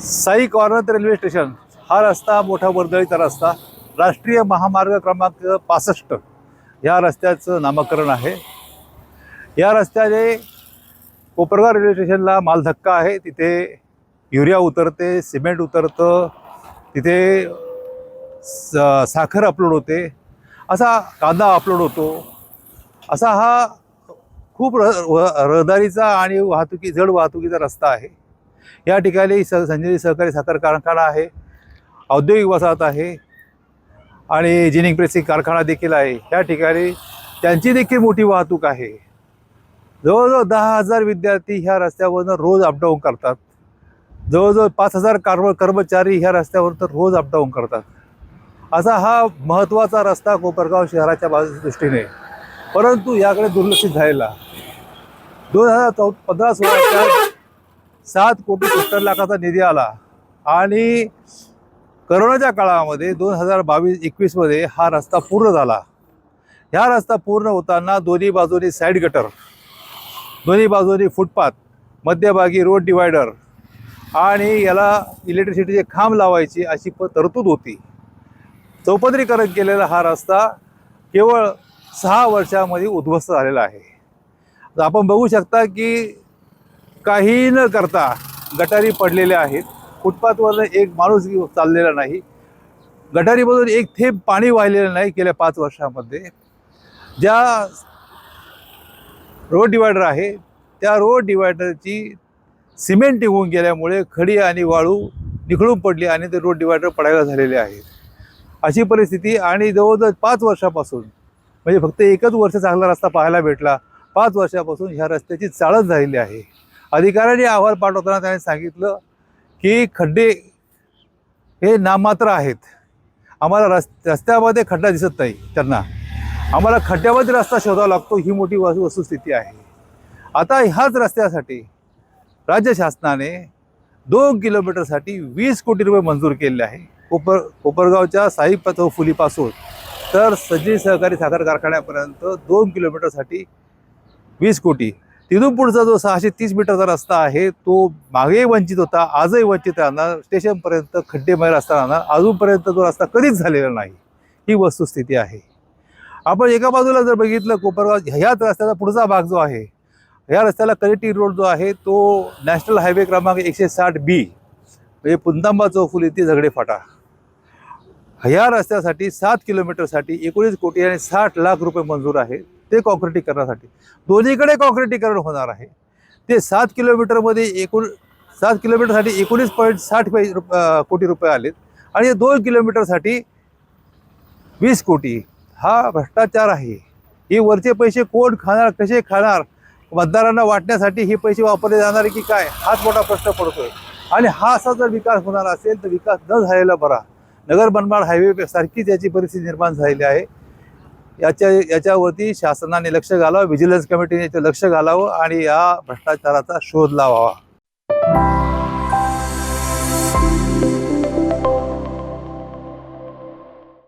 Sai corner ते railway station हा रस्ता मोठा वर्दळीचा रस्ता राष्ट्रीय महामार्ग क्रमांक 65 या रस्त्याचं नामकरण आहे। या रस्त्याने कोपरगाव रेल्वे स्टेशनला मालधक्का आहे, तिथे युरिया उतरते, सिमेंट उतरतं, तिथे साखर अपलोड होते, असा कांदा अपलोड होतो, असा हा खूप रहदारीचा आणि जड वाहतुकीचा रस्ता आहे। या ठिकाणी संजय सहकारी साखर कारखाना आहे, औद्योगिक वसाहत आहे आणि जिनिंग प्रेसिंग कारखाना देखील आहे। या ठिकाणी त्यांची देखील मोठी वाहतूक आहे। जवळजवळ 10,000 विद्यार्थी ह्या रस्त्यावरून रोज अपडाऊन करतात। जवळजवळ 5,000 कर्मचारी ह्या रस्त्यावर रोज अपडाऊन करतात। असा हा महत्त्वाचा रस्ता कोपरगाव शहराच्या दृष्टीने, परंतु याकडे दुर्लक्षित झालेला। 2015-16च्या 7 कोटी 70 लाखाचा निधी आला आणि करोनाच्या काळामध्ये 2022-21 मध्ये हा रस्ता पूर्ण झाला। ह्या रस्ता पूर्ण होताना दोन्ही बाजूनी साईड गटर, दोन्ही बाजूनी फुटपाथ, मध्यभागी रोड डिवायडर आणि याला इलेक्ट्रिसिटीचे खांब लावायची अशी तरतूद होती। चौपदरीकरण केलेला हा रस्ता केवळ 6 वर्षामध्ये उद्ध्वस्त झालेला आहे। आपण बघू शकता की काही न करता गटारी पडलेल्या आहेत, फुटपाथवर एक माणूस चाललेला नाही, गटारीमधून एक थेंब पाणी वाहिलेलं नाही गेल्या 5 वर्षामध्ये। ज्या रोड डिवायडर आहे त्या रोड डिवायडरची सिमेंट निघून गेल्यामुळे खडी आणि वाळू निखळून पडली आणि ते रोड डिवायडर पडायला झालेले आहेत। अशी परिस्थिती आणि जवळजवळ 5 वर्षापासून, म्हणजे फक्त एकच वर्ष चांगला रस्ता पाहायला भेटला, 5 वर्षापासून ह्या रस्त्याची चाळण झालेली आहे। अधिकाऱ्यांनी अहवाल पाठवताना त्यांनी सांगितलं की खड्डे हे नाममात्र आहेत, आम्हाला रस्त्यामध्ये खड्डा दिसत नाही, त्यांना आम्हाला खड्ड्यामध्ये रस्ता शोधावा लागतो, ही मोठी वस्तुस्थिती आहे। आता ह्याच रस्त्यासाठी राज्य शासनाने 2 किलोमीटरसाठी 20 कोटी रुपये मंजूर केले आहे। कोपरगावच्या साई चौफुलीपासून तर संजय सहकारी साखर कारखान्यापर्यंत 2 किलोमीटरसाठी 20 कोटी। तिथून पुढचा जो 630 मीटरचा रस्ता आहे तो मागेही वंचित होता, आजही वंचित राहणार, स्टेशनपर्यंत खड्डेमय रस्ता राहणार, अजूनपर्यंत तो रस्ता कधीच झालेला नाही, ही वस्तुस्थिती आहे। आपण एका बाजूला जर बघितलं कोपरगाव ह्याच रस्त्याचा पुढचा भाग जो आहे, ह्या रस्त्याला कनेक्टिव्ह रोड जो आहे तो नॅशनल हायवे क्रमांक 160B म्हणजे पुंदांबा चौफुली ते झगडे फाटा, ह्या रस्त्यासाठी 7 किलोमीटरसाठी 19 कोटी आणि 60 लाख रुपये मंजूर आहे। ते कॉन्क्रिटीकरणासाठी दोन्हीकडे कॉन्क्रिटीकरण होणार आहे। ते 7 किलोमीटरमध्ये 7 किलोमीटरसाठी 19.60 कोटी रुपये आलेत आणि 2 किलोमीटरसाठी 20 कोटी। हा भ्रष्टाचार आहे। हे वरचे पैसे कोण खाणार, कसे खाणार, मतदारांना वाटण्यासाठी हे पैसे वापरले जाणार की काय, हाच मोठा प्रश्न पडतोय। आणि हा असा जर विकास होणार असेल तर विकास न झालेला बरा। नगर मनमाड हायवे सारखीच याची परिस्थिती निर्माण झालेली आहे। याच्यावरती शासनाने लक्ष घालावं, व्हिजिलन्स कमिटीने याचं लक्ष घालावं आणि या भ्रष्टाचाराचा शोध लावावा।